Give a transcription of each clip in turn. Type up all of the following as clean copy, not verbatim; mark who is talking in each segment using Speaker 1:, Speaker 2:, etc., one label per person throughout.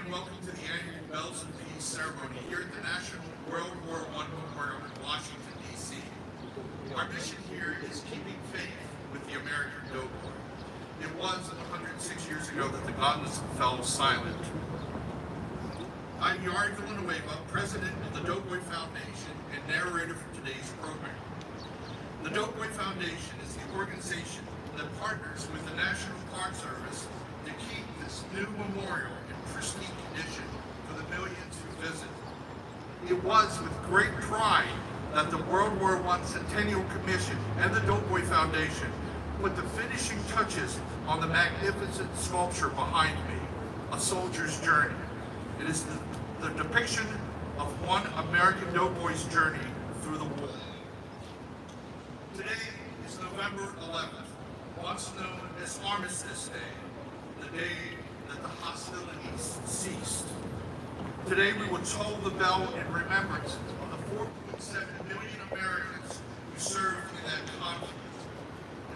Speaker 1: and welcome to the annual Bells of Peace ceremony here at the National World War I Memorial in Washington, D.C. Our mission here is keeping faith with the American doughboy. It was 106 years ago that the godless fell silent. I'm Yari Villanueva, president of the Doughboy Foundation and narrator for today's program. The Doughboy Foundation is the organization that partners with the National Park Service to keep this new memorial in pristine condition for the millions who visit. It was with great pride that the World War I Centennial Commission and the Doughboy Foundation put the finishing touches on the magnificent sculpture behind me, A Soldier's Journey. It is the depiction of one American doughboy's journey through the war. Today is November 11th, once known as Armistice Day, the day that the hostilities ceased. Today we will toll the bell in remembrance of the 4.7 million Americans who served in that conflict.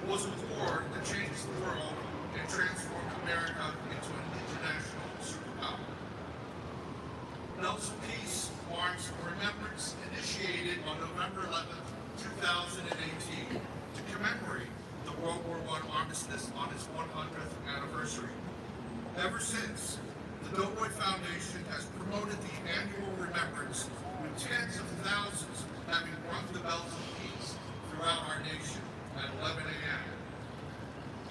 Speaker 1: It was a war that changed the world and transformed America into an international superpower. Bells of Peace marks a remembrance initiated on November 11th, 2018 to commemorate the World War I Armistice on its 100th anniversary. Ever since, the Doughboy Foundation has promoted the annual remembrance with tens of thousands having rung the bells of peace throughout our nation at 11 a.m.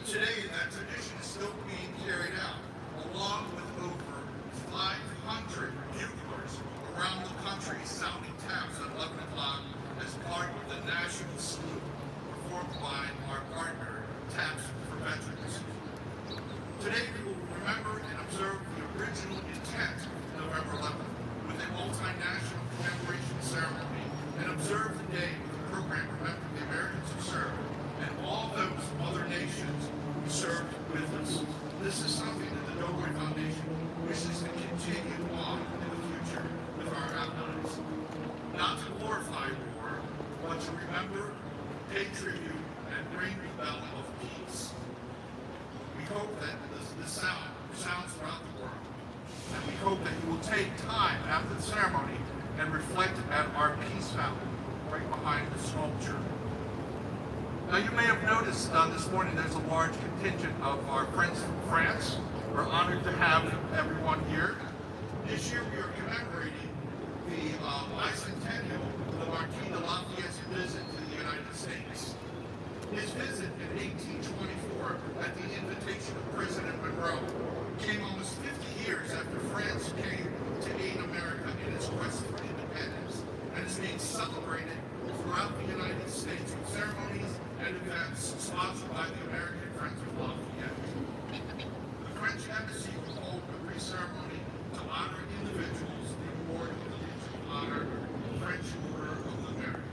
Speaker 1: Today, that tradition is still being carried out, along with over 500 buglers around the country sounding taps at 11 o'clock as part of the national salute performed by our partner, Taps for Veterans. Today we will remember and observe the original intent of November 11th with a multinational commemoration ceremony and observe the day with a program remembering the Americans who served and all those other nations who served with us. This is something that the Doughboy Foundation wishes to continue on in the future with our allies. Not to glorify war, but to remember, pay tribute, and ring the bell of peace. We hope that this sounds throughout the world, and we hope that you will take time after the ceremony and reflect at our peace fountain right behind the sculpture. Now you may have noticed this morning there's a large contingent of our friends from France. We're honored to have everyone here. This year we are commemorating the bicentennial of the Marquis de Lafayette's visit to the United States. His visit in 1824 at the invitation of President Monroe came almost 50 years after France came to aid America in its quest for independence and is being celebrated throughout the United States with ceremonies and events sponsored by the American Friends of Lafayette. The French Embassy will hold a brief ceremony to honor individuals the award of the Legion of Honor, the French Order of the Merit.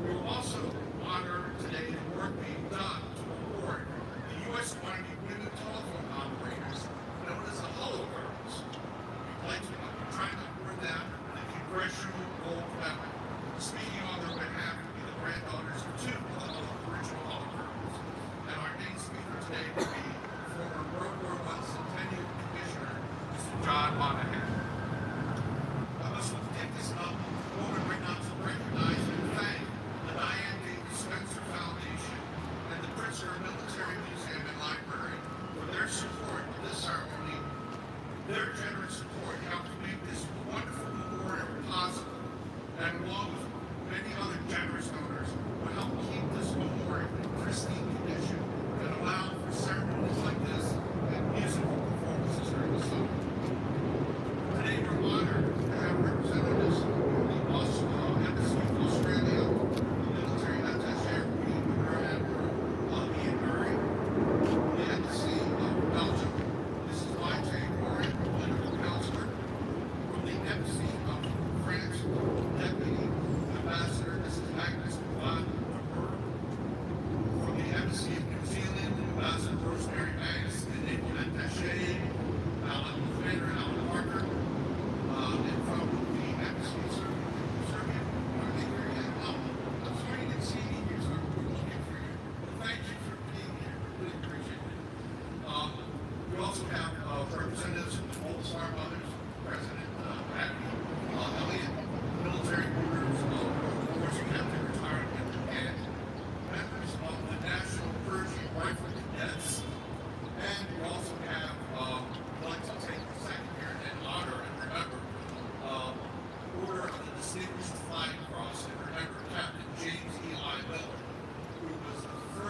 Speaker 1: We will also honor today the work being done to award the U.S. Army women telephone operators known as the Hello Girls. We'd like to try to award them the Congressional Gold Medal. Speaking on their behalf will be the granddaughters of two of the original Hello Girls. And our main speaker today will be former World War I Centennial Commissioner, Mr. John Monahan. I must take this moment right now to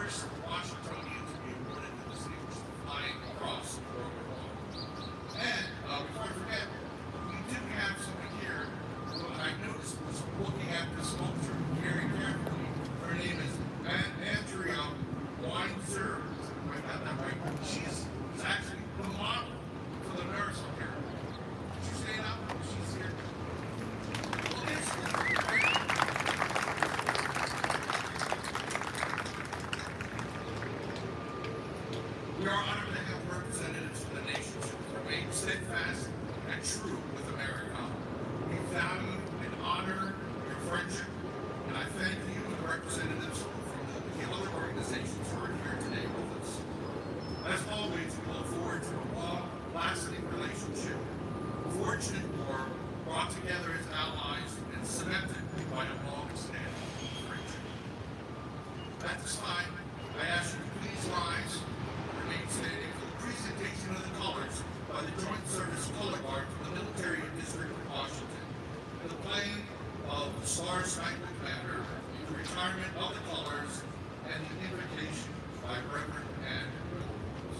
Speaker 1: first Washingtonian to be awarded the Distinguished Flying Cross in World War I. And before I forget, we do have someone here who I noticed was looking at this sculpture very carefully. Her name is Andrea Weinzer. I got that right. She's actually the model for the nurse up here. Did you stand up? She's here. Well, it's We are honored to have representatives from the nations who remain steadfast and true with America. We value and honor your friendship, and I thank you and the representatives from the other organizations who are here today with us. As always, we look forward to a long-lasting relationship, forged in war, brought together as allies, and cemented by a long-standing friendship. At this time, I ask you to please rise and remain standing for the presentation of the colors by the Joint Service Color Guard from the Military District of Washington, and the playing of the Star-Spangled Banner, the retirement of the colors, and the invocation by Reverend Ann Williams.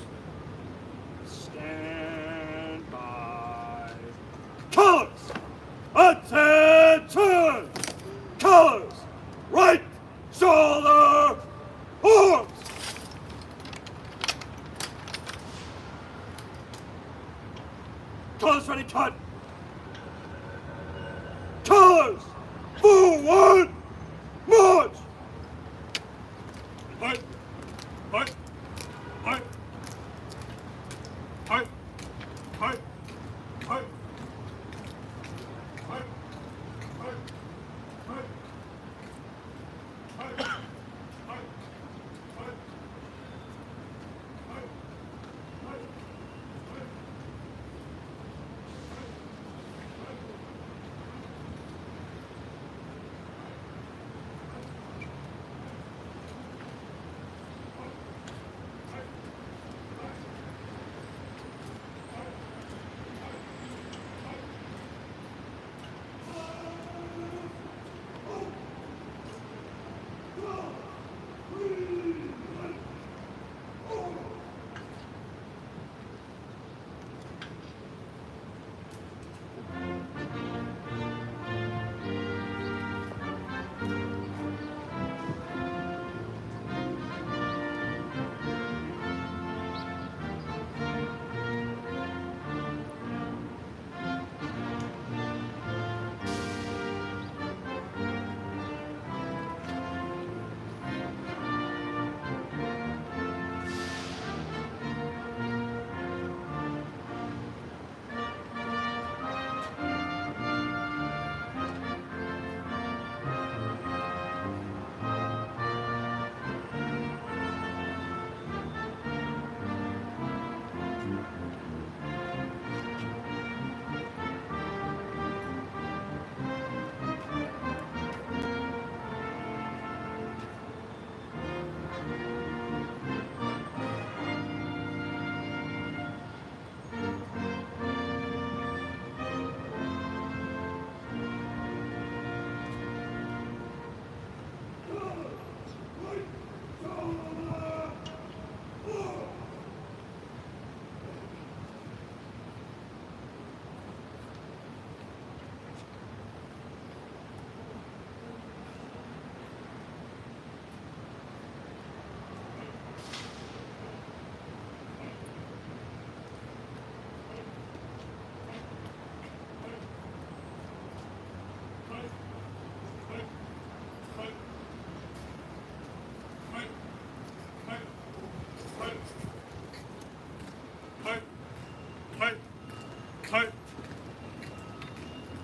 Speaker 2: Stand by. Colors! Attention! Colors! Right shoulder! Arms! Colors ready, cut! Colors! Forward! March! Right! Right! Right! Right!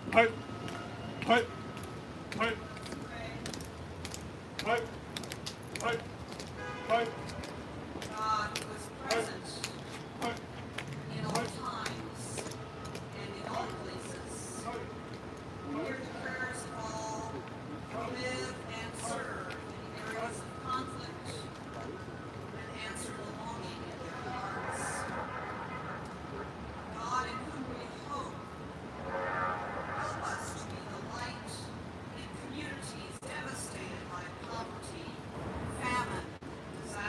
Speaker 2: Right! Right! Right! Right! Right! Right!
Speaker 3: God was present in all times and in all places. Hear the prayers of all who live and serve in areas of conflict and answer the longing in their hearts. God, in whom we hope, help us to be the light in communities devastated by poverty, famine, disaster.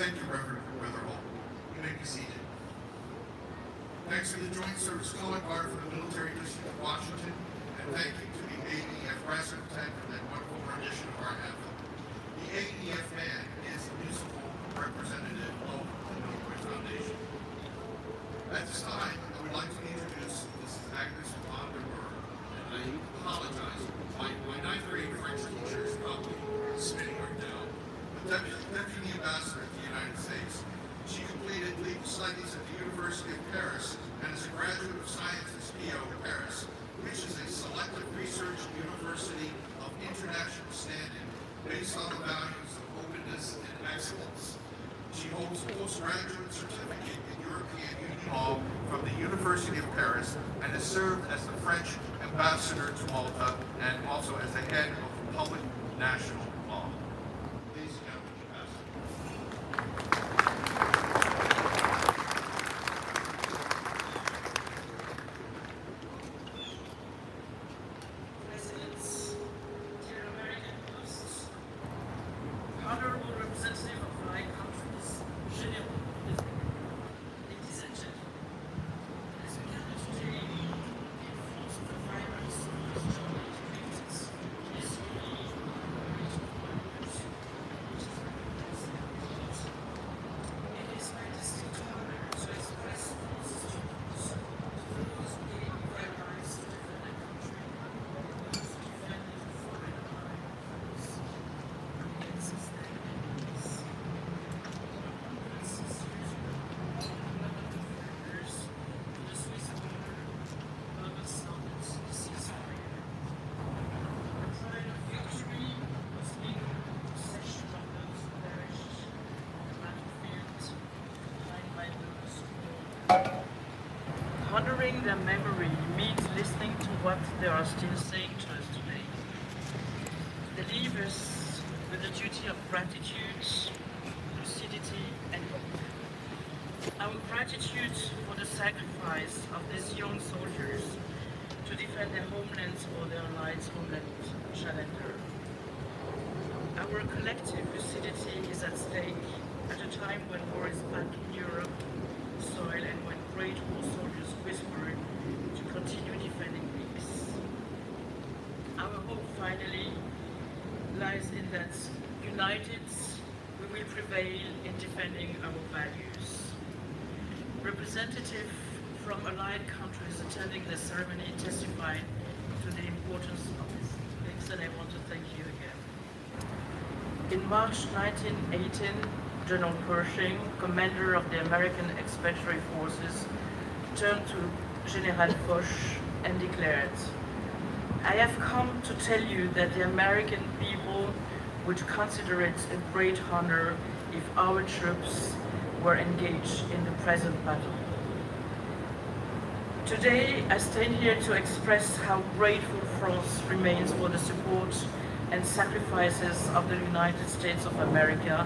Speaker 1: Thank you, Reverend Weatherall. You may be seated. Thanks to the Joint Service Color Guard for the Military District of Washington, and thank you to the AEF Brass Quartet for that wonderful rendition of our anthem. The AEF band is the musical representative of the Doughboy Foundation. At this time, I would like to introduce Mrs. Agnes von der Burg, and I apologize, my ninth grade French teacher is probably spinning right now. The Deputy Ambassador to the United States. She completed legal studies at the University of Paris and is a graduate of sciences, PO Paris, which is a selective research university of international standing based on the values of openness and excellence. She holds a postgraduate certificate in European Union law from the University of Paris and has served as the French ambassador to Malta and also as the head of the public national law. Ladies and gentlemen,
Speaker 4: Presidents, dear American hosts, honorable representative of my country's General, ladies and gentlemen, as we gather today in front of the vibrant joy created yesterday in the great warriors, which is recognized in it is my distinct honor to express those tributes to those who gave their lives to defend the country. Honoring their memory means listening to what they are still saying to us today. They leave us with a duty of gratitude, lucidity, and hope. Our gratitude for the sacrifice of these young soldiers to defend their homelands or their allies' homeland challenger. Our collective lucidity is at stake at a time when war is back in Europe soil and when great war soldiers whisper to continue defending peace. Our hope finally lies in that united we will prevail in defending our values. Representatives from allied countries attending the ceremony testified to the importance of these things, and I want to thank you again. In March 1918, General Pershing, commander of the American Expeditionary Forces, turned to General Foch and declared, "I have come to tell you that the American people would consider it a great honor if our troops were engaged in the present battle." Today, I stand here to express how grateful France remains for the support and sacrifices of the United States of America,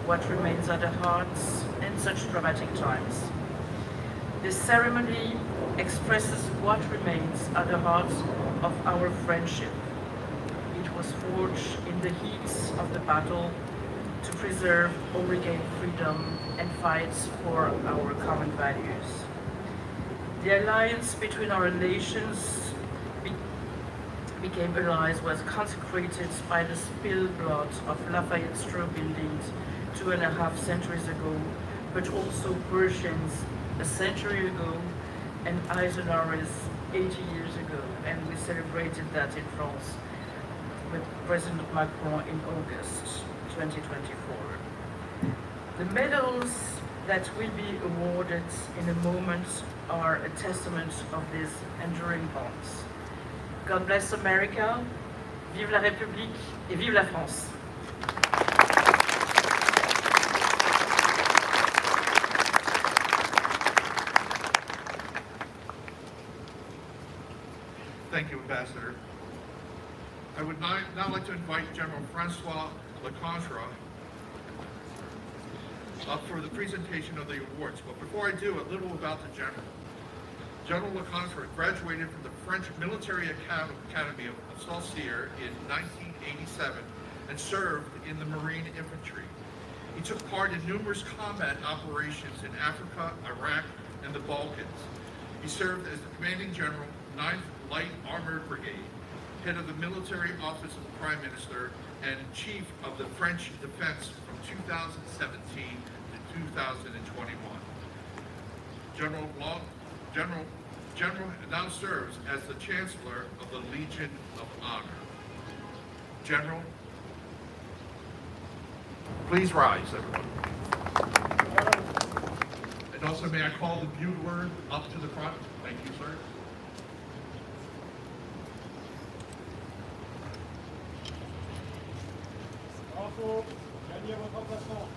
Speaker 4: what remains at the hearts in such dramatic times. This ceremony expresses what remains at the heart of our friendship. It was forged in the heat of the battle to preserve or regain freedom and fight for our common values. The alliance between our nations became allies was consecrated by the spilled blood of Lafayette Straw buildings 2.5 centuries ago, but also Pershing's a century ago and Eisenhower's 80 years ago, and we celebrated that in France with President Macron in August 2024. The medals that will be awarded in a moment are a testament of these enduring bonds. God bless America, vive la République et vive la France.
Speaker 1: Thank you, Ambassador. I would now like to invite General Francois Lecointre up for the presentation of the awards. But before I do, a little about the General. General Lecointre graduated from the French Military Academy of Saucier in 1987 and served in the Marine Infantry. He took part in numerous combat operations in Africa, Iraq, and the Balkans. He served as the commanding general, 9th Light Armored Brigade, head of the military office of the Prime Minister, and chief of the French defense from 2017 to 2021. General now serves as the Chancellor of the Legion of Honor. General, please rise, everyone. And also, may I call the bugler up to the front? Thank you, sir.
Speaker 2: Bravo, gagnez votre emplacement.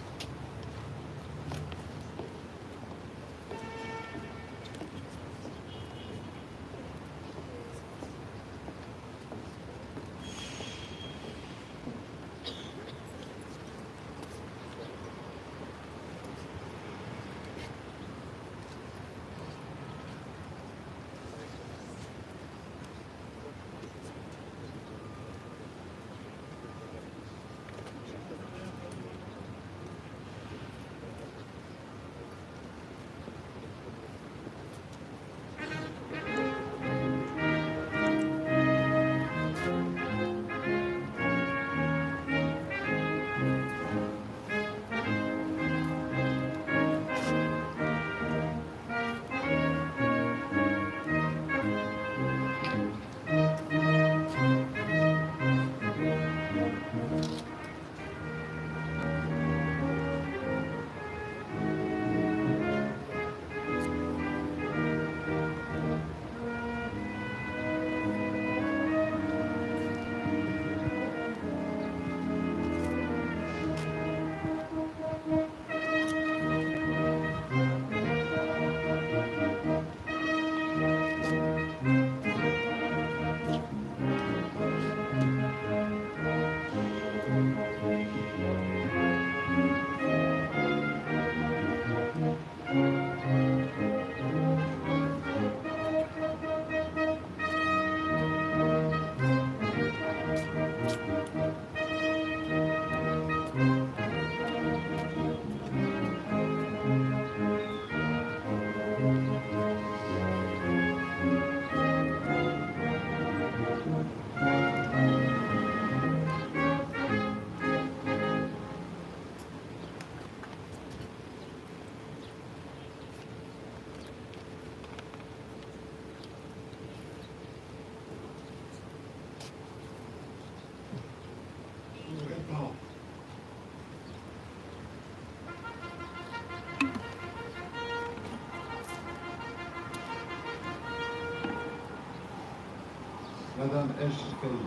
Speaker 5: Madame SHGTUS,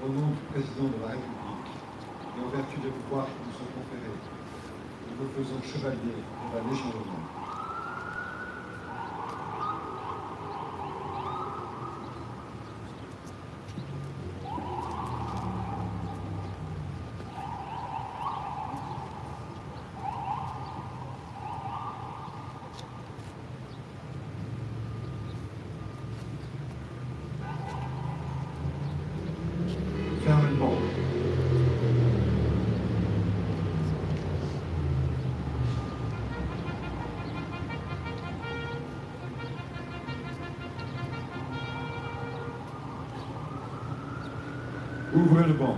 Speaker 5: au nom du Président de la République et en vertu des pouvoirs qui nous sont conférés, nous vous faisons chevalier de la Légion d'honneur. Fermement. Ouvrez le banc.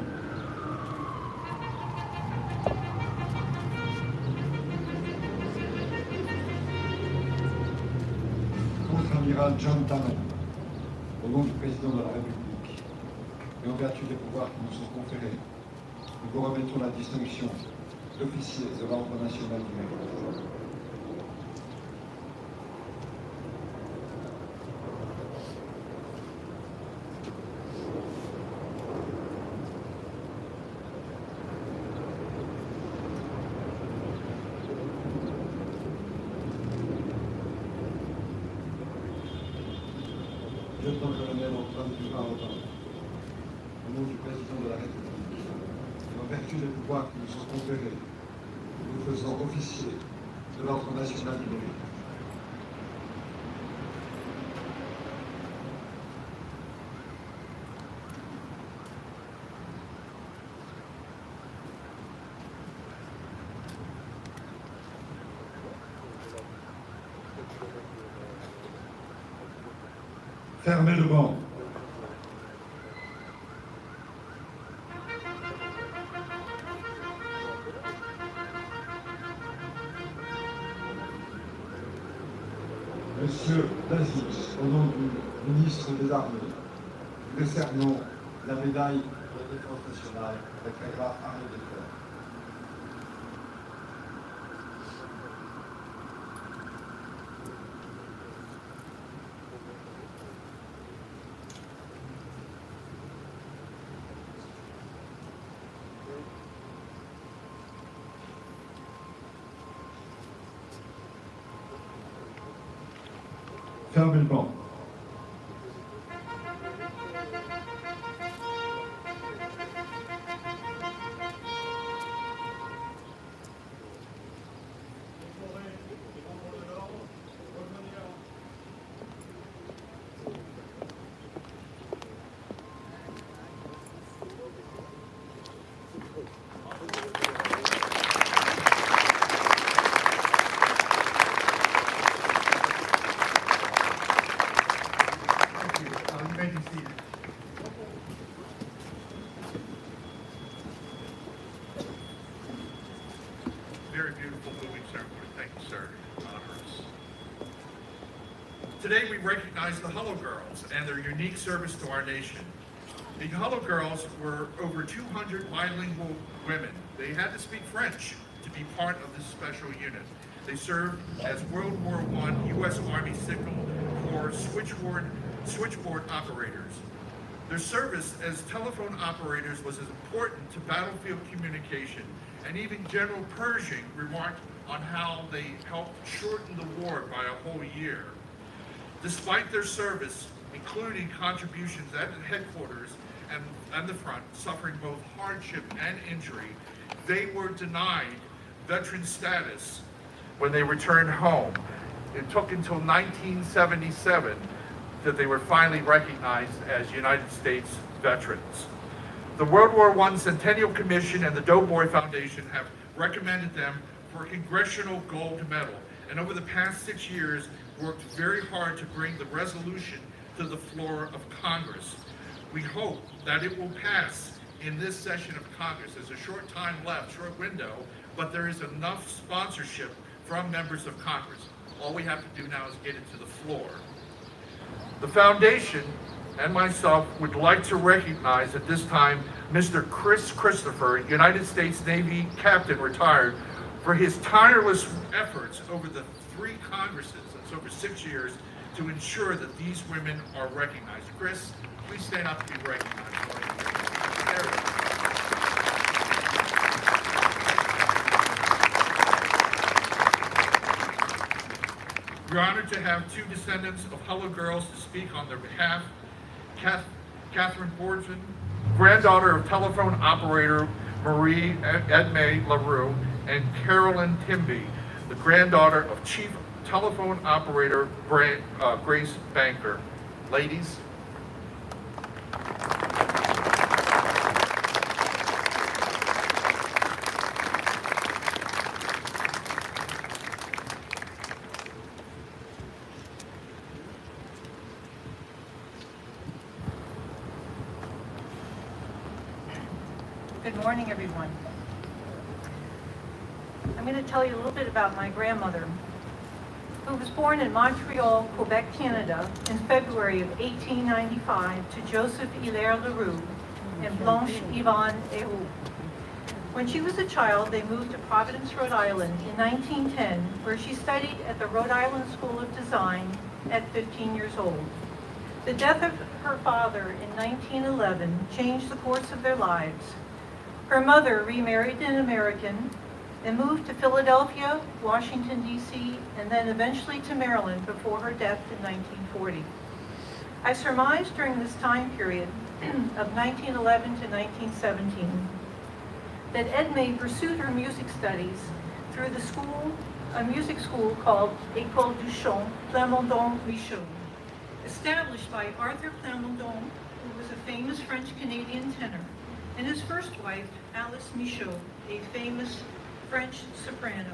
Speaker 5: Contre-amiral John Tannen, au nom du Président de la République, et en vertu des pouvoirs qui nous sont conférés, nous vous remettons la distinction d'officier de l'Ordre national du Mérite. Lieutenant-colonel Antoine Dupin-Aubin, au nom du Président de la République, et en vertu des pouvoirs qui nous sont conférés, nous faisons officier de l'Ordre national du Mérite. Fermez le banc. Monsieur Dazius, au nom du ministre des Armées, nous décernons la médaille de défense nationale avec la grave armée de terre. Fermez le banc.
Speaker 1: You may be seated. Very beautiful moving ceremony. Thank you, sir. Honors. Today we recognize the Hullo Girls and their unique service to our nation. The Hullo Girls were over 200 bilingual women. They had to speak French to be part of this special unit. They served as World War I U.S. Army Signal Corps switchboard operators. Their service as telephone operators was as important to battlefield communication, and even General Pershing remarked on how they helped shorten the war by a whole year. Despite their service, including contributions at the headquarters and the front, suffering both hardship and injury, they were denied veteran status when they returned home. It took until 1977 that they were finally recognized as United States veterans. The World War I Centennial Commission and the Doughboy Foundation have recommended them for a Congressional Gold Medal, and over the past 6 years worked very hard to bring the resolution to the floor of Congress. We hope that it will pass in this session of Congress. There's a short time left, short window, but there is enough sponsorship from members of Congress. All we have to do now is get it to the floor. The Foundation and myself would like to recognize at this time Mr. Chris Christopher, United States Navy Captain retired, for his tireless efforts over the 3 Congresses, that's over 6 years, to ensure that these women are recognized. Chris, please stand up to be recognized. There it is. We're honored to have 2 descendants of Hullo Girls to speak on their behalf. Catherine Bourgeon, granddaughter of telephone operator Marie Edme LaRue, and Carolyn Timby, the granddaughter of Chief Telephone Operator Grace Banker. Ladies.
Speaker 6: Good morning, everyone. I'm going to tell you a little bit about my grandmother, who was born in Montreal, Quebec, Canada, in February of 1895 to Joseph Hilaire Leroux and Blanche Yvonne Héroux. When she was a child, they moved to Providence, Rhode Island in 1910, where she studied at the Rhode Island School of Design at 15 years old. The death of her father in 1911 changed the course of their lives. Her mother remarried an American and moved to Philadelphia, Washington, D.C., and then eventually to Maryland before her death in 1940. I surmised during this time period of 1911 to 1917 that Edme pursued her music studies through the school, a music school called École du Chant Plamondon-Michaud, established by Arthur Plamondon, who was a famous French-Canadian tenor, and his first wife, Alice Michaud, a famous French soprano.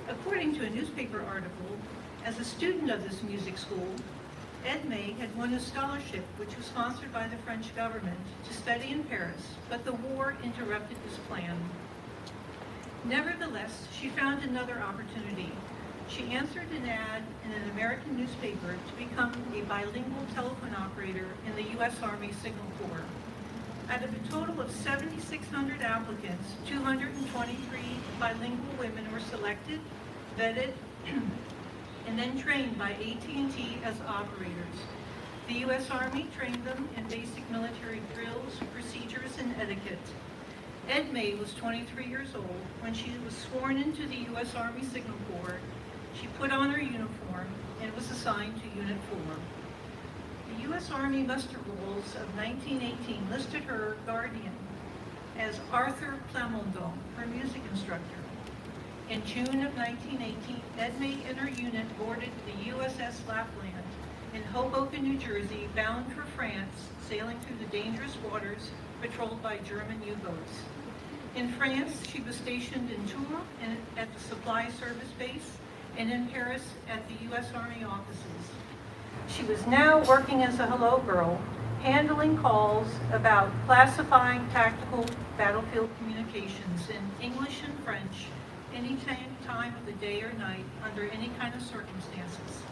Speaker 6: According to a newspaper article, as a student of this music school, Edme had won a scholarship, which was sponsored by the French government, to study in Paris, but the war interrupted his plan. Nevertheless, she found another opportunity. She answered an ad in an American newspaper to become a bilingual telephone operator in the U.S. Army Signal Corps. Out of a total of 7,600 applicants, 223 bilingual women were selected, vetted, and then trained by AT&T as operators. The U.S. Army trained them in basic military drills, procedures, and etiquette. Edme was 23 years old when she was sworn into the U.S. Army Signal Corps. She put on her uniform and was assigned to Unit 4. The U.S. Army muster rolls of 1918 listed her guardian as Arthur Plamondon, her music instructor. In June of 1918, Edme and her unit boarded the USS Lapland in Hoboken, New Jersey, bound for France, sailing through the dangerous waters patrolled by German U-boats. In France, she was stationed in Tours at the Supply Service Base and in Paris at the U.S. Army offices. She was now working as a hello girl, handling calls about classifying tactical battlefield communications in English and French, any time of the day or night, under any kind of circumstances.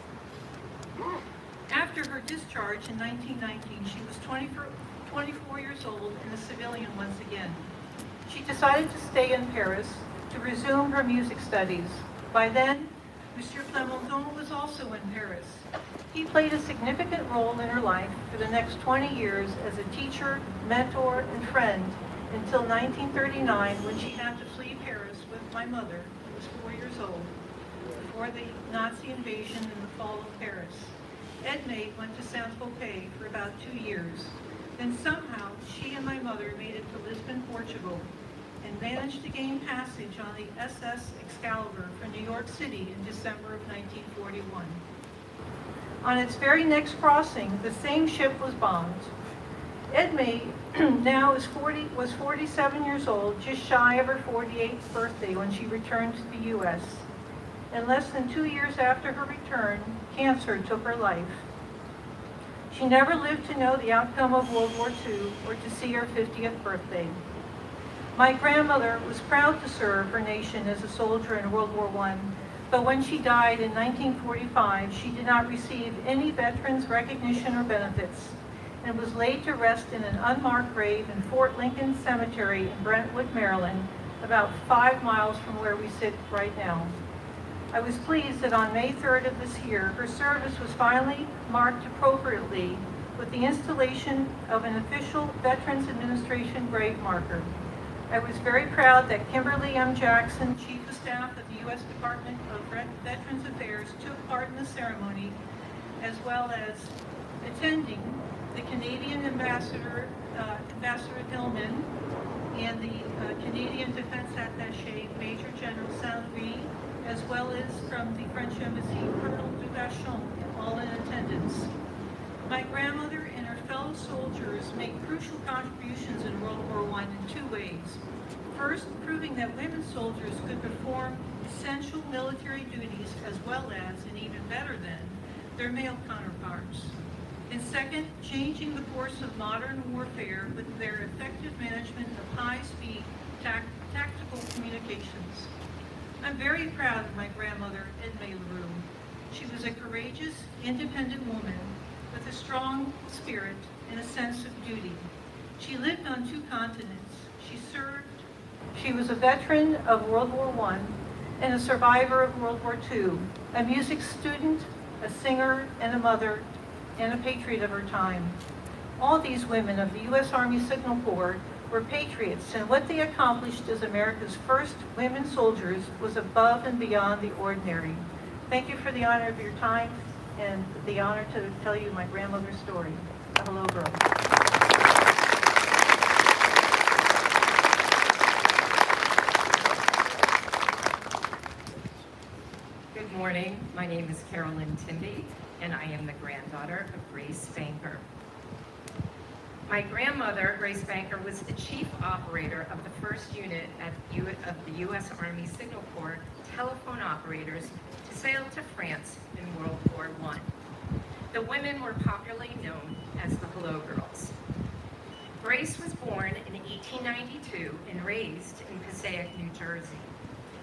Speaker 6: After her discharge in 1919, she was 24 years old and a civilian once again. She decided to stay in Paris to resume her music studies. By then, Monsieur Plamondon was also in Paris. He played a significant role in her life for the next 20 years as a teacher, mentor, and friend until 1939, when she had to flee Paris with my mother, who was 4 years old, before the Nazi invasion in the fall of Paris. Edme went to Saint-Tropez for about 2 years. Then somehow, she and my mother made it to Lisbon, Portugal, and managed to gain passage on the SS Excalibur for New York City in December of 1941. On its very next crossing, the same ship was bombed. Edme now was 47 years old, just shy of her 48th birthday when she returned to the U.S. And less than 2 years after her return, cancer took her life. She never lived to know the outcome of World War II or to see her 50th birthday. My grandmother was proud to serve her nation as a soldier in World War I, but when she died in 1945, she did not receive any veterans recognition or benefits, and was laid to rest in an unmarked grave in Fort Lincoln Cemetery in Brentwood, Maryland, about 5 miles from where we sit right now. I was pleased that on May 3rd of this year, her service was finally marked appropriately with the installation of an official Veterans Administration grave marker. I was very proud that Kimberly M. Jackson, Chief of Staff of the U.S. Department of Veterans Affairs, took part in the ceremony, as well as attending the Canadian Ambassador Hillman, and the Canadian Defense Attaché, Major General Saint-Louis, as well as from the French Embassy, Colonel Dugachon, all in attendance. My grandmother and her fellow soldiers made crucial contributions in World War I in 2 ways. First, proving that women soldiers could perform essential military duties as well as, and even better than, their male counterparts. And second, changing the course of modern warfare with their effective management of high-speed tactical communications. I'm very proud of my grandmother, Edme LaRue. She was a courageous, independent woman with a strong spirit and a sense of duty. She lived on 2 continents. She was a veteran of World War I and a survivor of World War II, a music student, a singer, and a mother, and a patriot of her time. All these women of the U.S. Army Signal Corps were patriots, and what they accomplished as America's first women soldiers was above and beyond the ordinary. Thank you for the honor of your time and the honor to tell you my grandmother's story. A hello girl.
Speaker 7: Good morning. My name is Carolyn Tindy, and I am the granddaughter of Grace Banker. My grandmother, Grace Banker, was the chief operator of the first unit of the U.S. Army Signal Corps telephone operators to sail to France in World War I. The women women were popularly known as the Hello Girls. Grace was born in 1892 and raised in Passaic, New Jersey.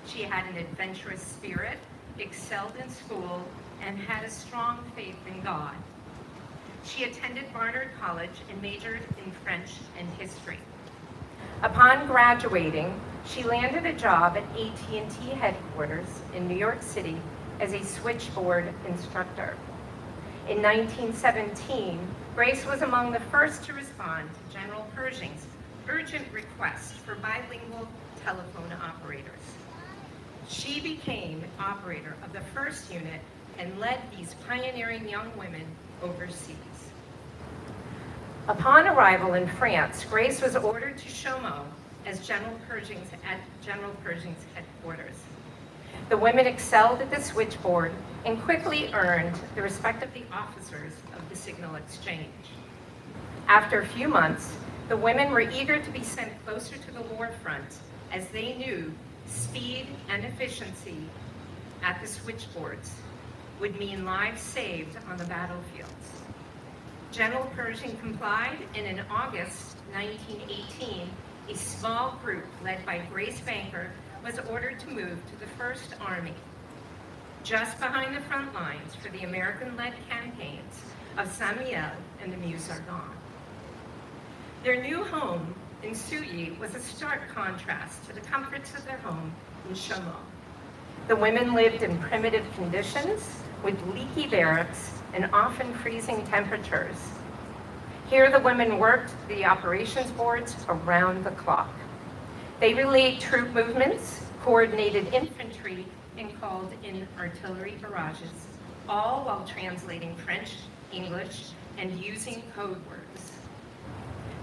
Speaker 7: She had an adventurous spirit, excelled in school, and had a strong faith in God. She attended Barnard College and majored in French and history. Upon graduating, she landed a job at AT&T headquarters in New York City as a switchboard instructor. In 1917, Grace was among the first to respond to General Pershing's urgent request for bilingual telephone operators. She became operator of the first unit and led these pioneering young women overseas. Upon arrival in France, Grace was ordered to Chaumont as General Pershing's headquarters. The women excelled at the switchboard and quickly earned the respect of the officers of the Signal Exchange. After a few months, the women were eager to be sent closer to the war front as they knew speed and efficiency at the switchboards would mean lives saved on the battlefields. General Pershing complied, and in August 1918, a small group led by Grace Banker was ordered to move to the First Army, just behind the front lines for the American-led campaigns of Saint-Mihiel and the Meuse-Argonne. Their new home in Souilly was a stark contrast to the comforts of their home in Chaumont. The women lived in primitive conditions with leaky barracks and often freezing temperatures. Here the women worked the operations boards around the clock. They relayed troop movements, coordinated infantry, and called in artillery barrages, all while translating French, English, and using code words.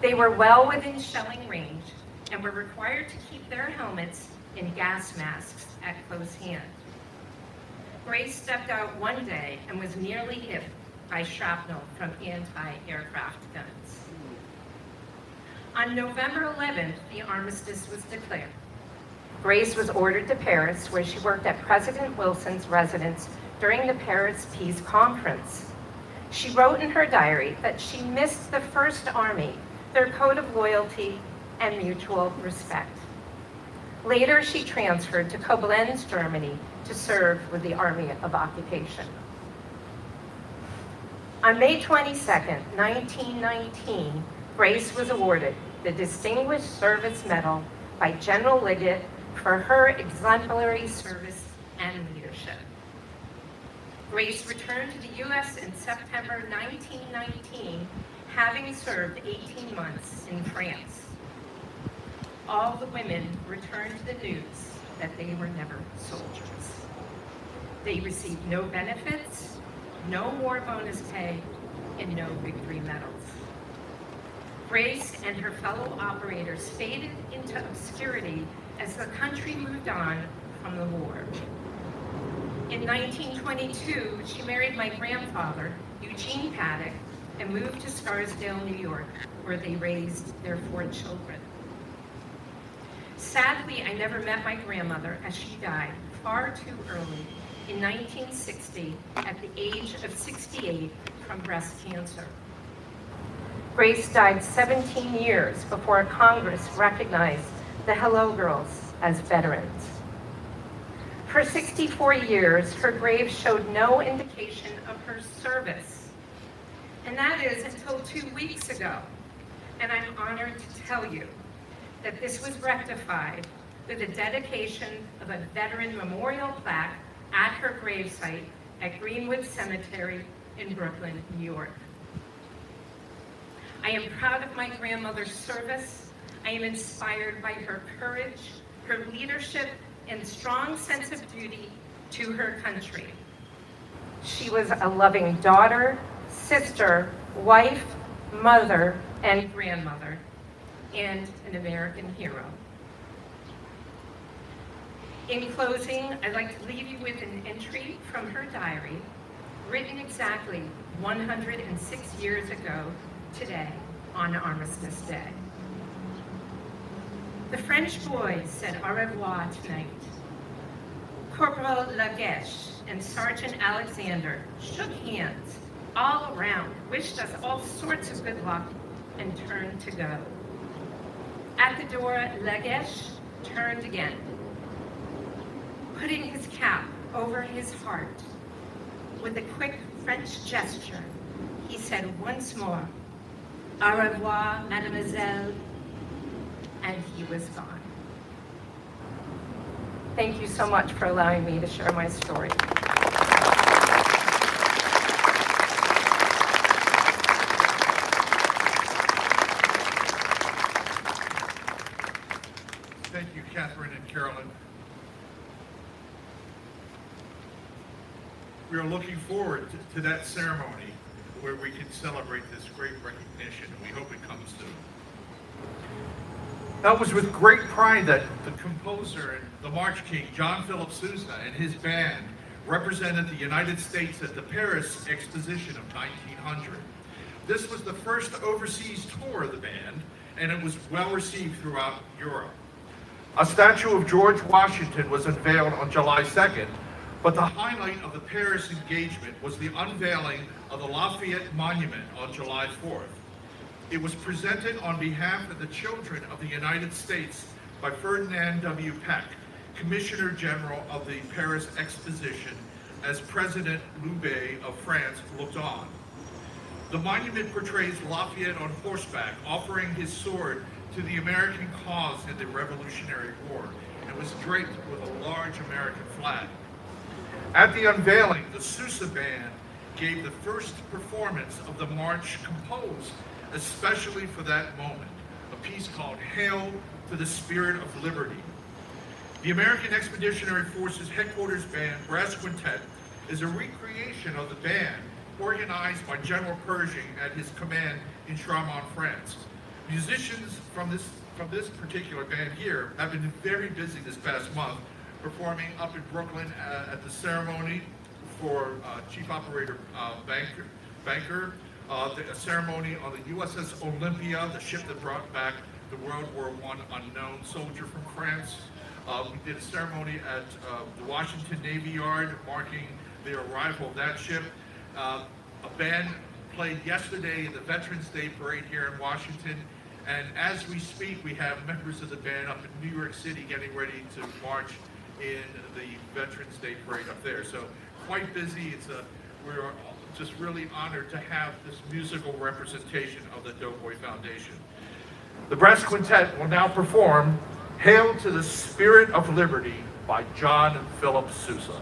Speaker 7: They were well within shelling range and were required to keep their helmets and gas masks at close hand. Grace stepped out one day and was nearly hit by shrapnel from anti-aircraft guns. On November 11th, the armistice was declared. Grace was ordered to Paris, where she worked at President Wilson's residence during the Paris Peace Conference. She wrote in her diary that she missed the First Army, their code of loyalty and mutual respect. Later, she transferred to Koblenz, Germany, to serve with the Army of Occupation. On May 22, 1919, Grace was awarded the Distinguished Service Medal by General Liggett for her exemplary service and leadership. Grace returned to the U.S. in September 1919, having served 18 months in France. All the women returned to the news that they were never soldiers. They received no benefits, no war bonus pay, and no victory medals. Grace and her fellow operators faded into obscurity as the country moved on from the war. In 1922, she married my grandfather, Eugene Paddock, and moved to Scarsdale, New York, where they raised their 4 children. Sadly, I never met my grandmother as she died far too early in 1960 at the age of 68 from breast cancer. Grace died 17 years before Congress recognized the Hello Girls as veterans. For 64 years, her grave showed no indication of her service. And that is until 2 weeks ago. And I'm honored to tell you that this was rectified with the dedication of a veteran memorial plaque at her gravesite at Greenwood Cemetery in Brooklyn, New York. I am proud of my grandmother's service. I am inspired by her courage, her leadership, and strong sense of duty to her country. She was a loving daughter, sister, wife, mother, and grandmother, and an American hero. In closing, I'd like to leave you with an entry from her diary, written exactly 106 years ago today on Armistice Day. The French boys said au revoir tonight. Corporal Lagueche and Sergeant Alexander shook hands all around, wished us all sorts of good luck, and turned to go. At the door, Legesh turned again. Putting his cap over his heart, with a quick French gesture, he said once more, "Au revoir, mademoiselle," and he was gone. Thank you so much for allowing me to share my story.
Speaker 1: Thank you, Catherine and Carolyn. We are looking forward to that ceremony where we can celebrate this great recognition, and we hope it comes soon. That was with great pride that the composer and the March King, John Philip Sousa, and his band represented the United States at the Paris Exposition of 1900. This was the first overseas tour of the band, and it was well received throughout Europe. A statue of George Washington was unveiled on July 2nd, but the highlight of the Paris engagement was the unveiling of the Lafayette Monument on July 4th. It was presented on behalf of the children of the United States by Ferdinand W. Peck, Commissioner General of the Paris Exposition, as President Loubet of France looked on. The monument portrays Lafayette on horseback, offering his sword to the American cause in the Revolutionary War, and was draped with a large American flag. At the unveiling, the Sousa Band gave the first performance of the march composed especially for that moment, a piece called Hail to the Spirit of Liberty. The American Expeditionary Forces Headquarters Band Brass Quintet is a recreation of the band organized by General Pershing at his command in Chaumont, France. Musicians from this particular band here have been very busy this past month, performing up in Brooklyn at the ceremony for Chief Operator Banker, the ceremony on the USS Olympia, the ship that brought back the World War I unknown soldier from France. We did a ceremony at the Washington Navy Yard marking the arrival of that ship. A band played yesterday in the Veterans Day Parade here in Washington. And as we speak, we have members of the band up in New York City getting ready to march in the Veterans Day Parade up there. So quite busy. We're just really honored to have this musical representation of the Doughboy Foundation. The Brass Quintet will now perform Hail to the Spirit of Liberty by John Philip Sousa.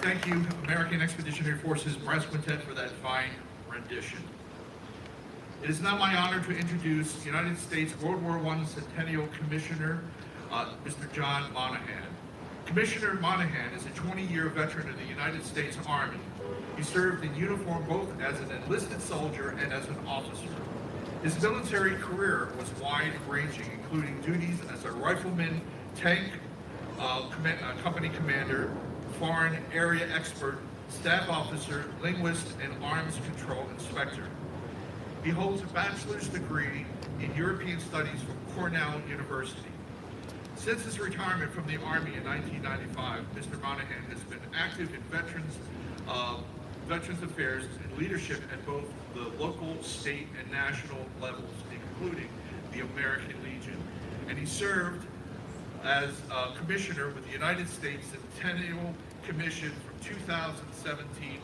Speaker 1: Thank you, American Expeditionary Forces Brass Quintet, for that fine rendition. It is now my honor to introduce United States World War I Centennial Commissioner, Mr. John Monahan. Commissioner Monahan is a 20-year veteran of the United States Army. He served in uniform both as an enlisted soldier and as an officer. His military career was wide-ranging, including duties as a rifleman, tank company commander, foreign area expert, staff officer, linguist, and arms control inspector. He holds a bachelor's degree in European Studies from Cornell University. Since his retirement from the Army in 1995, Mr. Monahan has been active in Veterans Affairs and leadership at both the local, state, and national levels, including the American Legion. And he served as commissioner with the United States Centennial Commission from 2017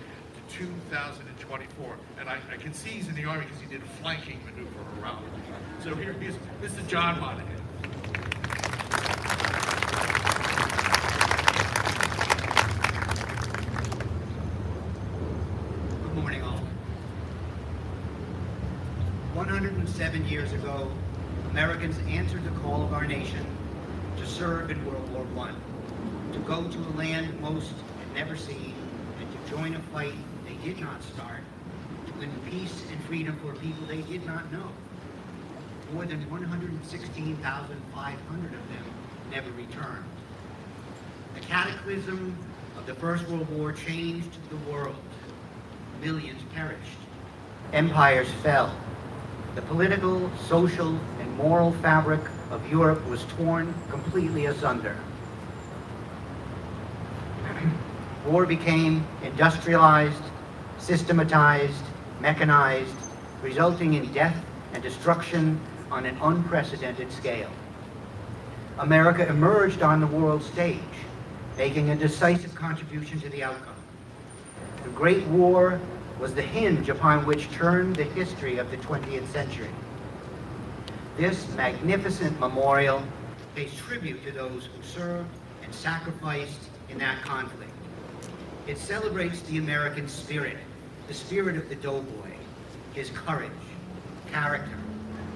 Speaker 1: to 2024. And I can see he's in the Army because he did a flanking maneuver around. So here he is, Mr. John Monahan.
Speaker 8: Good morning, all. 107 years ago, Americans answered the call of our nation to serve in World War I, to go to a land most had never seen, and to join a fight they did not start, to win peace and freedom for people they did not know. More than 116,500 of them never returned. The cataclysm of the First World War changed the world. Millions perished. Empires fell. The political, social, and moral fabric of Europe was torn completely asunder. War became industrialized, systematized, mechanized, resulting in death and destruction on an unprecedented scale. America emerged on the world stage, making a decisive contribution to the outcome. The Great War was the hinge upon which turned the history of the 20th century. This magnificent memorial pays tribute to those who served and sacrificed in that conflict. It celebrates the American spirit, the spirit of the doughboy, his courage, character,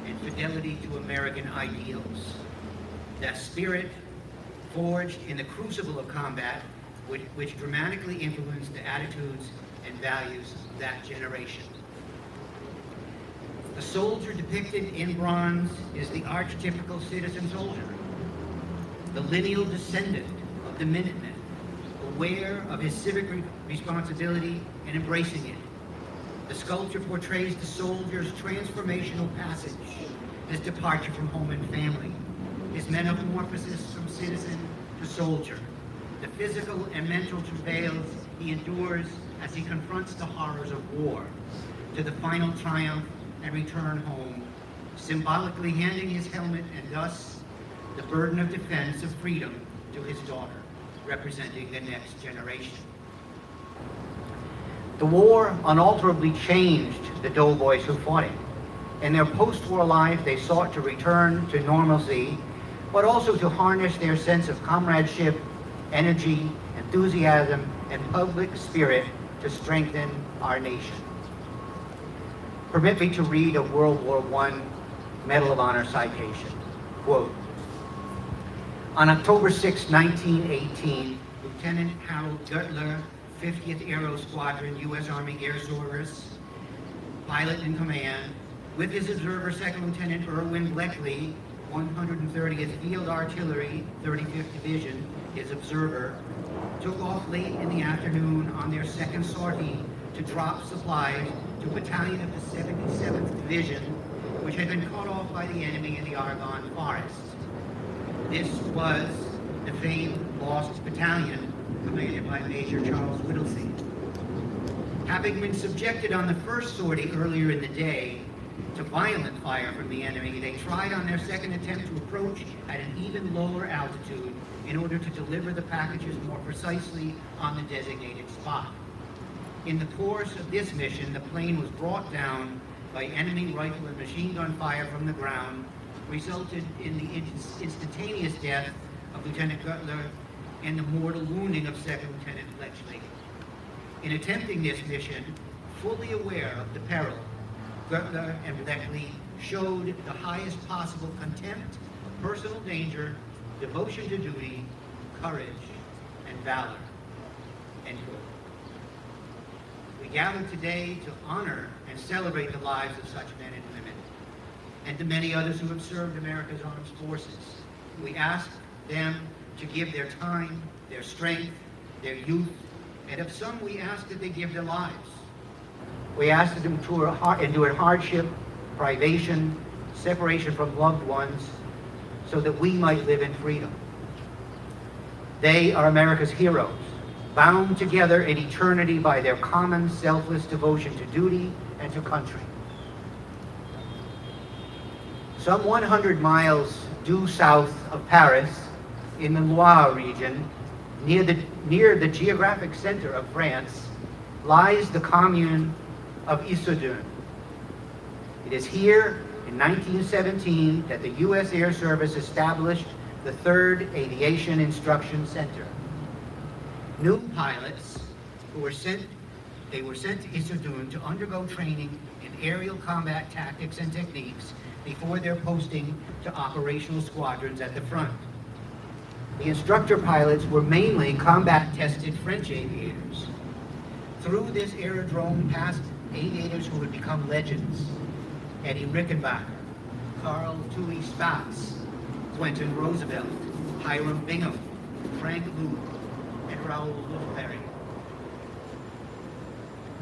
Speaker 8: and fidelity to American ideals. That spirit, forged in the crucible of combat, which dramatically influenced the attitudes and values of that generation. The soldier depicted in bronze is the archetypical citizen soldier, the lineal descendant of the Minutemen, aware of his civic responsibility and embracing it. The sculpture portrays the soldier's transformational passage, his departure from home and family, his metamorphosis from citizen to soldier, the physical and mental travails he endures as he confronts the horrors of war, to the final triumph and return home, symbolically handing his helmet and thus the burden of defense of freedom to his daughter, representing the next generation. The war unalterably changed the doughboys who fought it. In their post-war life, they sought to return to normalcy, but also to harness their sense of comradeship, energy, enthusiasm, and public spirit to strengthen our nation. Permit me to read a World War I Medal of Honor citation. Quote, on October 6, 1918, Lieutenant Harold Gutler, 50th Aero Squadron, U.S. Army Air Service, pilot in command, with his observer, Second Lieutenant Erwin Bleckley, 130th Field Artillery, 35th Division, his observer, took off late in the afternoon on their second sortie to drop supplies to a battalion of the 77th Division, which had been cut off by the enemy in the Argonne Forest. This was the famed Lost Battalion, commanded by Major Charles Whittlesey. Having been subjected on the first sortie earlier in the day to violent fire from the enemy, they tried on their second attempt to approach at an even lower altitude in order to deliver the packages more precisely on the designated spot. In the course of this mission, the plane was brought down by enemy rifle and machine gun fire from the ground, resulted in the instantaneous death of Lieutenant Gutler and the mortal wounding of Second Lieutenant Fletch Lee. In attempting this mission, fully aware of the peril, Gertler and Bleckley showed the highest possible contempt of personal danger, devotion to duty, courage, and valor. End quote. We gather today to honor and celebrate the lives of such men and women, and the many others who have served America's armed forces. We ask them to give their time, their strength, their youth, and of some we ask that they give their lives. We ask them to endure hardship, privation, separation from loved ones, so that we might live in freedom. They are America's heroes, bound together in eternity by their common selfless devotion to duty and to country. Some 100 miles due south of Paris, in the Loire region, near the geographic center of France, lies the commune of Issoudun. It is here in 1917 that the U.S. Air Service established the 3rd Aviation Instruction Center. New pilots were sent to Issoudun to undergo training in aerial combat tactics and techniques before their posting to operational squadrons at the front. The instructor pilots were mainly combat-tested French aviators. Through this aerodrome passed aviators who would become legends: Eddie Rickenbacker, Carl Toohey Spatz, Quentin Roosevelt, Hiram Bingham, Frank Luke, and Raoul Wolfberry.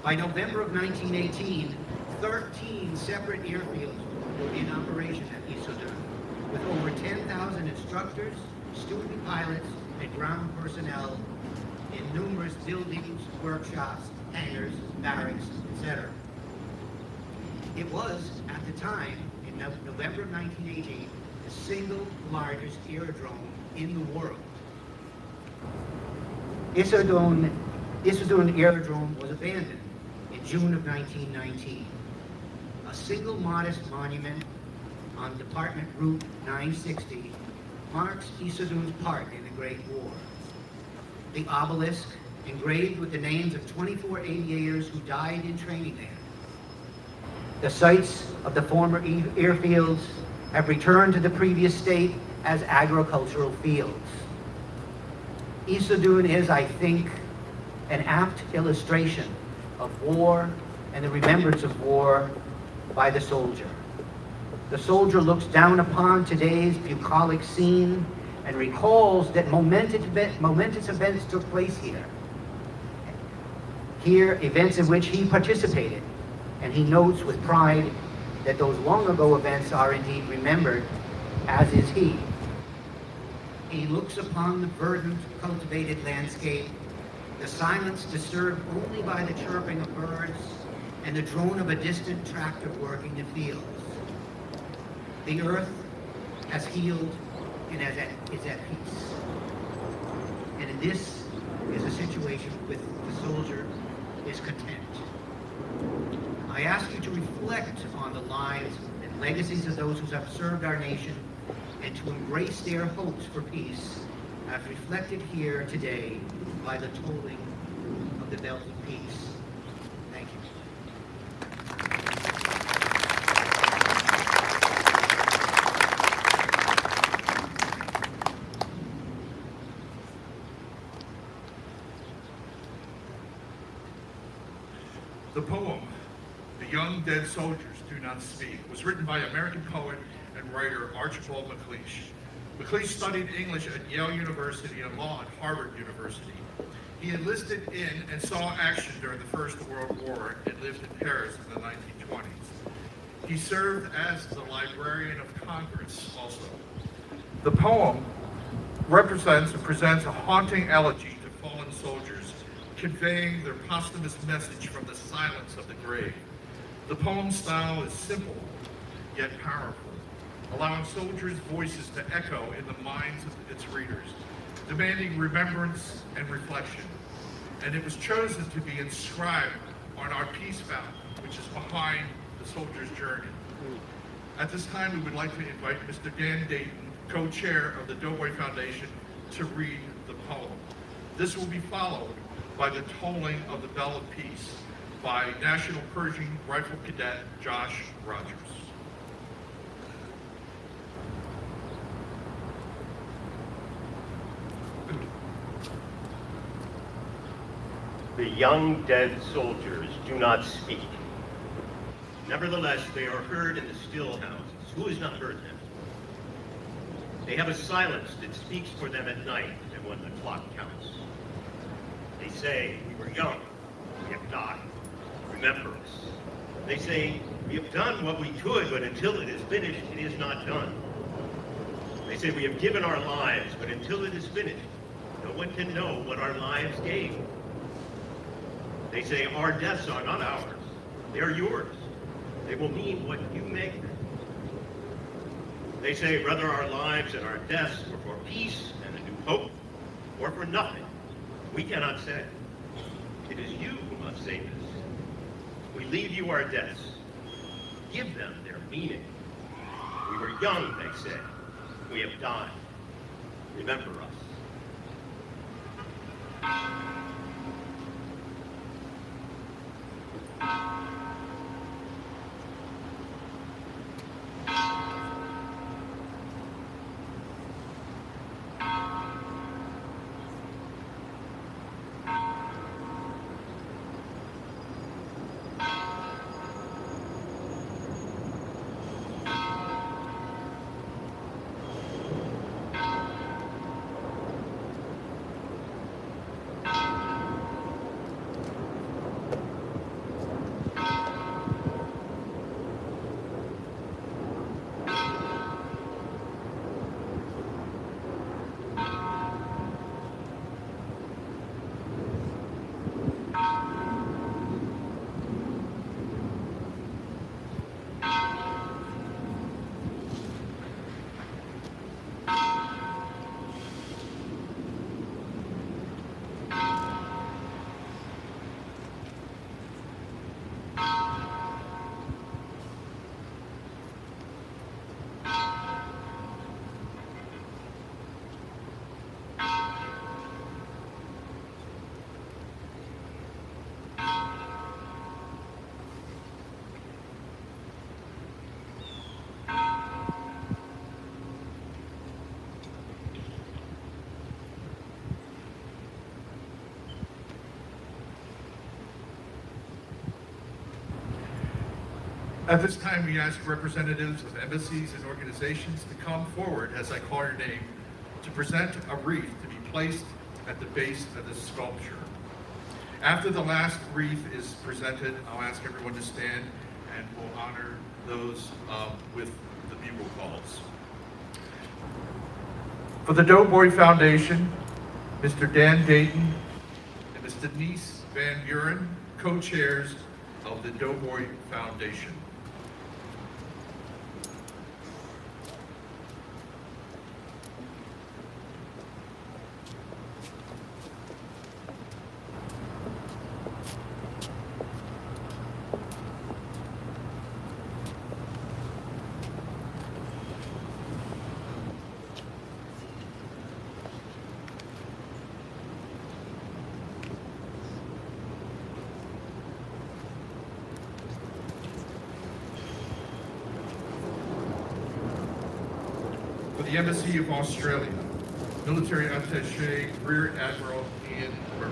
Speaker 8: By November of 1918, 13 separate airfields were in operation at Issoudun, with over 10,000 instructors, student pilots, and ground personnel in numerous buildings, workshops, hangars, barracks, etc. It was, at the time, in November of 1918, the single largest aerodrome in the world. Issoudun Aerodrome was abandoned in June of 1919. A single modest monument on Department Route 960 marks Issoudun's part in the Great War. The obelisk, engraved with the names of 24 aviators who died in training there. The sites of the former airfields have returned to the previous state as agricultural fields. Issoudun is, I think, an apt illustration of war and the remembrance of war by the soldier. The soldier looks down upon today's bucolic scene and recalls that momentous events took place here. Here, events in which he participated, and he notes with pride that those long ago events are indeed remembered, as is he. He looks upon the verdant, cultivated landscape, the silence disturbed only by the chirping of birds and the drone of a distant tractor working the fields. The earth has healed and is at peace. And this is a situation with the soldier is content. I ask you to reflect on the lives and legacies of those who have served our nation and to embrace their hopes for peace as reflected here today by the tolling of the bells of peace. Thank you.
Speaker 1: The poem, "The Young Dead Soldiers Do Not Speak," was written by American poet and writer Archibald MacLeish. MacLeish studied English at Yale University and law at Harvard University. He enlisted in and saw action during the First World War and lived in Paris in the 1920s. He served as the Librarian of Congress also. The poem represents and presents a haunting elegy to fallen soldiers, conveying their posthumous message from the silence of the grave. The poem's style is simple, yet powerful, allowing soldiers' voices to echo in the minds of its readers, demanding remembrance and reflection. And it was chosen to be inscribed on our peace fountain, which is behind the soldier's journey. At this time, we would like to invite Mr. Dan Dayton, co-chair of the Doughboy Foundation, to read the poem. This will be followed by the tolling of the Bell of Peace by National Pershing Rifle Cadet Josh Rogers.
Speaker 9: The young dead soldiers do not speak. Nevertheless, they are heard in the still houses. Who has not heard them? They have a silence that speaks for them at night and when the clock counts. They say, we were young, we have died, remember us. They say, we have done what we could, but until it is finished, it is not done. They say, we have given our lives, but until it is finished, no one can know what our lives gave. They say, our deaths are not ours, they are yours. They will mean what you make them. They say, whether our lives and our deaths were for peace and a new hope, or for nothing, we cannot say. It is you who must save us. We leave you our deaths. Give them their meaning. We were young, they say. We have died. Remember us.
Speaker 1: At this time, we ask representatives of embassies and organizations to come forward as I call your name to present a wreath to be placed at the base of the sculpture. After the last wreath is presented, I'll ask everyone to stand and we'll honor those with the bugle calls. For the Doughboy Foundation, Mr. Dan Dayton and Ms. Denise Van Buren, co-chairs of the Doughboy Foundation. For the Embassy of Australia, Military Attaché Rear Admiral Ian Murray.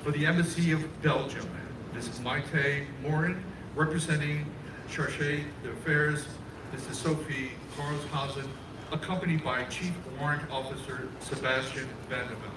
Speaker 1: For the Embassy of Belgium, Ms. Maite Morin, representing Chargé d'Affaires, Mrs. Sophie Karlshausen, accompanied by Chief Warrant Officer Sebastian Van de Velde.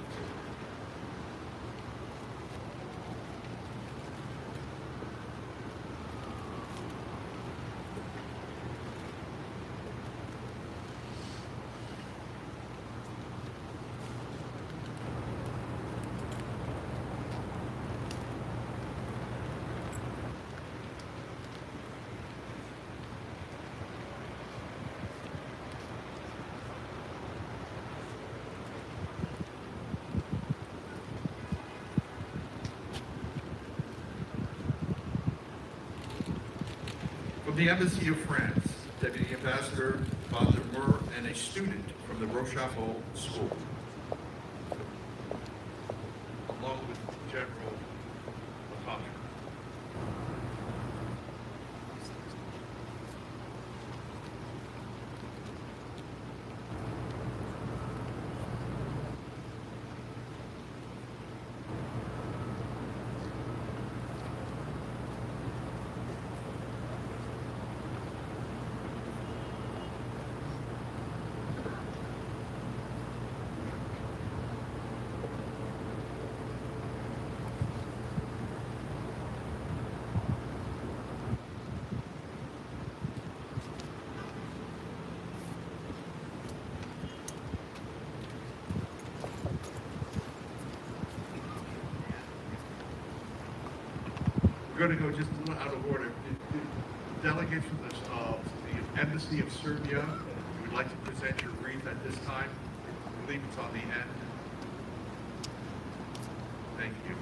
Speaker 1: the Embassy of France, Deputy Ambassador Van der Meer and a student from the Rochefort School, along with General MacArthur. We're going to go just a little out of order. The delegates from the Embassy of Serbia, you would like to present your wreath at this time? I believe it's on the end. Thank you.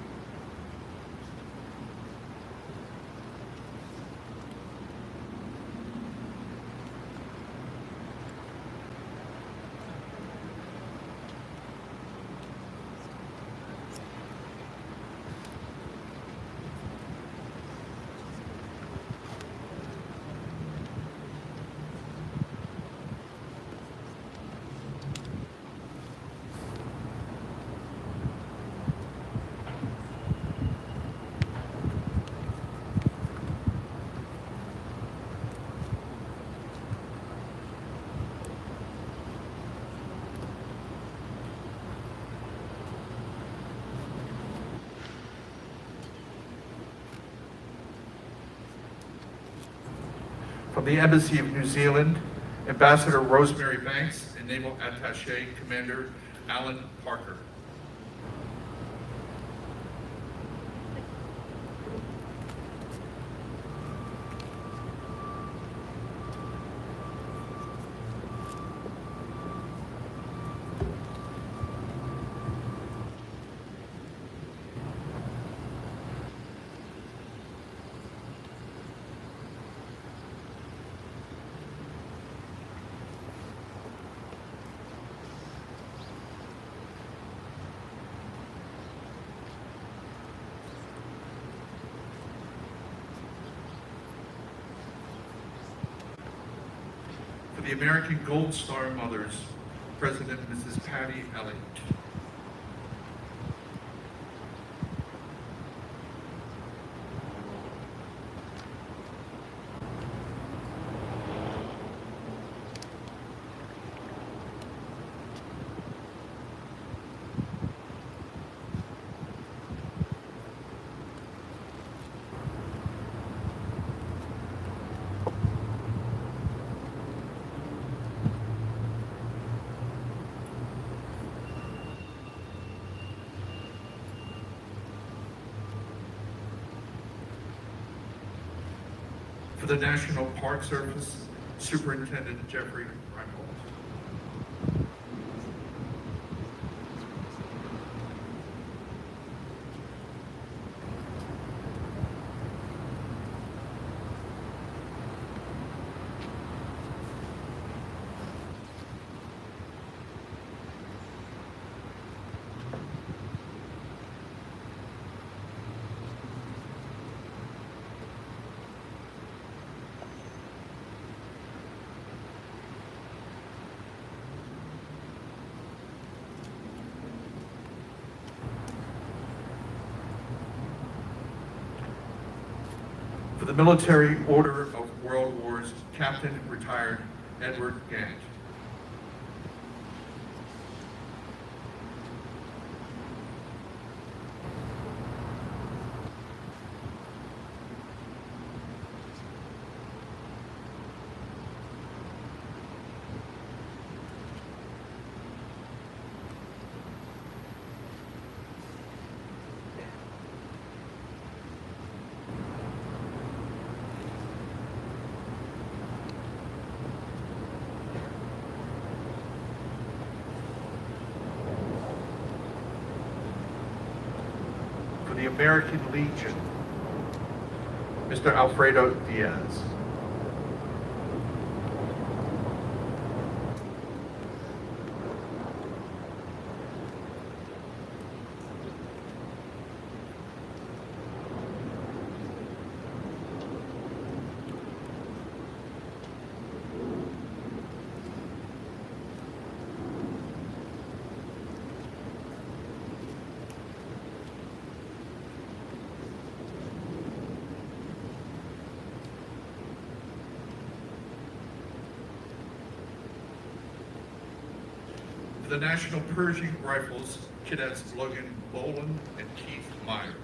Speaker 1: From the Embassy of New Zealand, Ambassador Rosemary Banks and Naval Attaché Commander Alan Parker. For the American Gold Star Mothers, President Mrs. Patty Elliott. For the National Park Service, Superintendent Jeffrey Reinhold. For the Military Order of World Wars, Captain Retired Edward Gant. For the American Legion, Mr. Alfredo Diaz. the National Pershing Rifles Cadets Logan Boland and Keith Myers.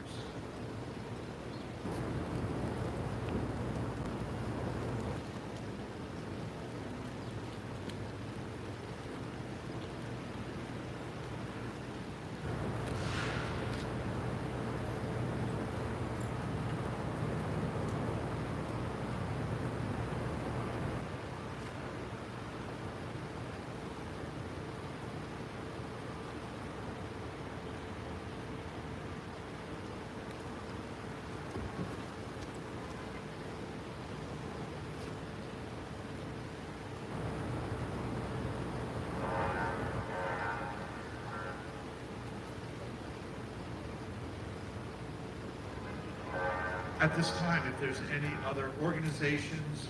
Speaker 1: At this time, if there's any other organizations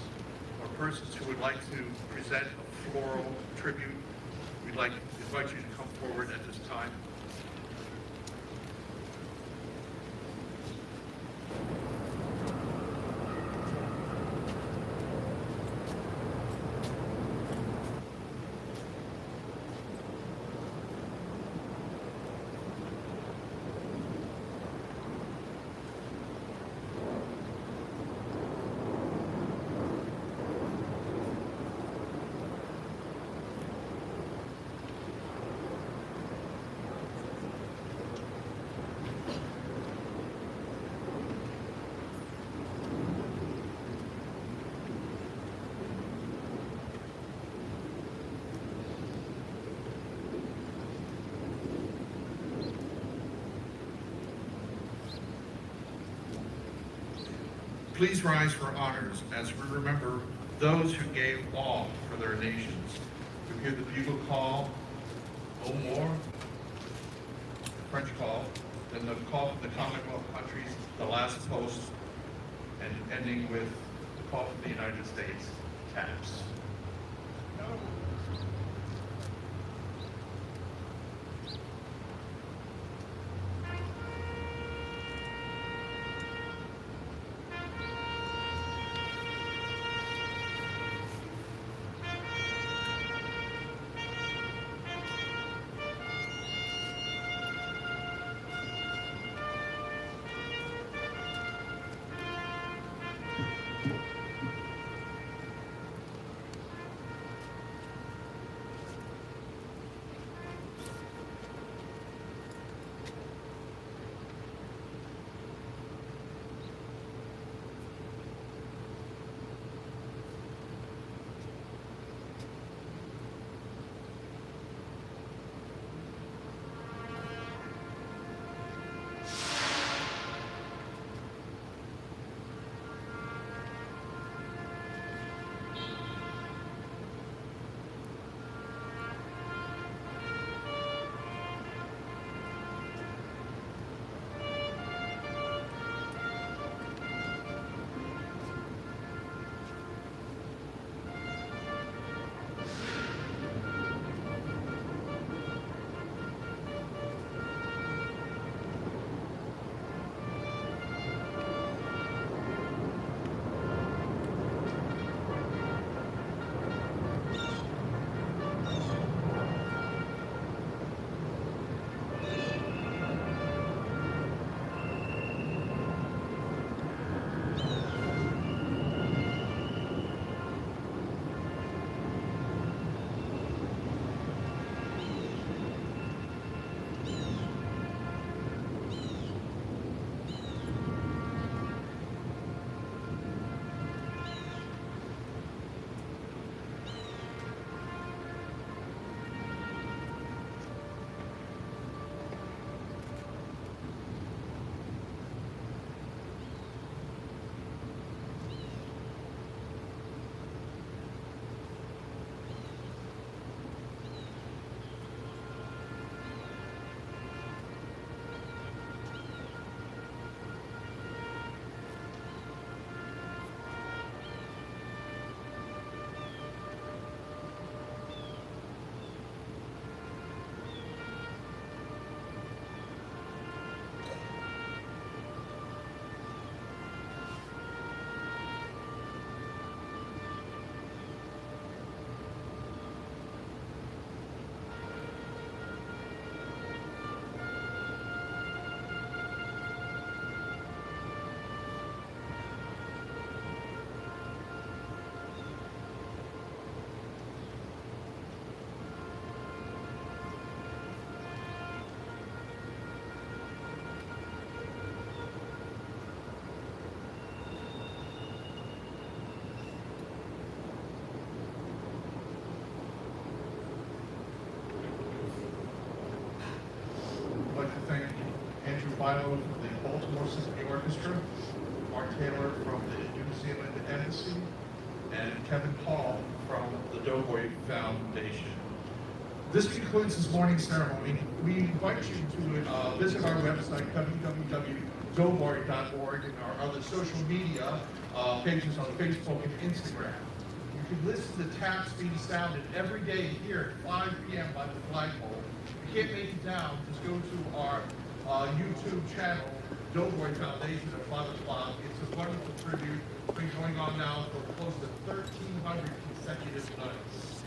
Speaker 1: or persons who would like to present a floral tribute, we'd like to invite you to come forward at this time. Please rise for honors as we remember those who gave all for their nations. We hear the bugle call, "O more," the French call, then the call from the Commonwealth countries, the last post, and ending with the call from the United States, taps. Milo from the Baltimore Symphony Orchestra, Mark Taylor from the Museum of Independence, and Kevin Paul from the Doughboy Foundation. This concludes this morning's ceremony. We invite you to visit our website, www.doughboy.org, and our other social media pages on Facebook and Instagram. You can listen to taps being sounded every day here at 5 p.m. by the flagpole. If you can't make it down, just go to our YouTube channel, Doughboy Foundation at 5 o'clock. It's a wonderful tribute. It's been going on now for close to 1,300 consecutive nights.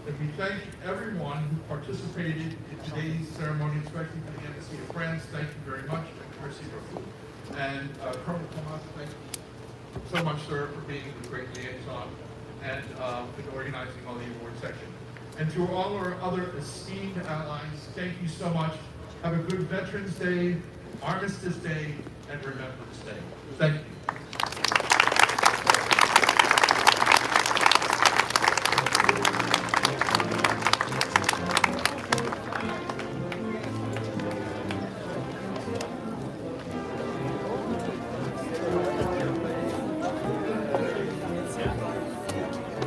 Speaker 1: And we thank everyone who participated in today's ceremony, especially for the embassy of France. Thank you very much. Merci beaucoup. And Colonel Thomas, thank you so much, sir, for being the great liaison and for organizing all the award section. And to all our other esteemed allies, thank you so much. Have a good Veterans Day, Armistice Day, and Remembrance Day. Thank you.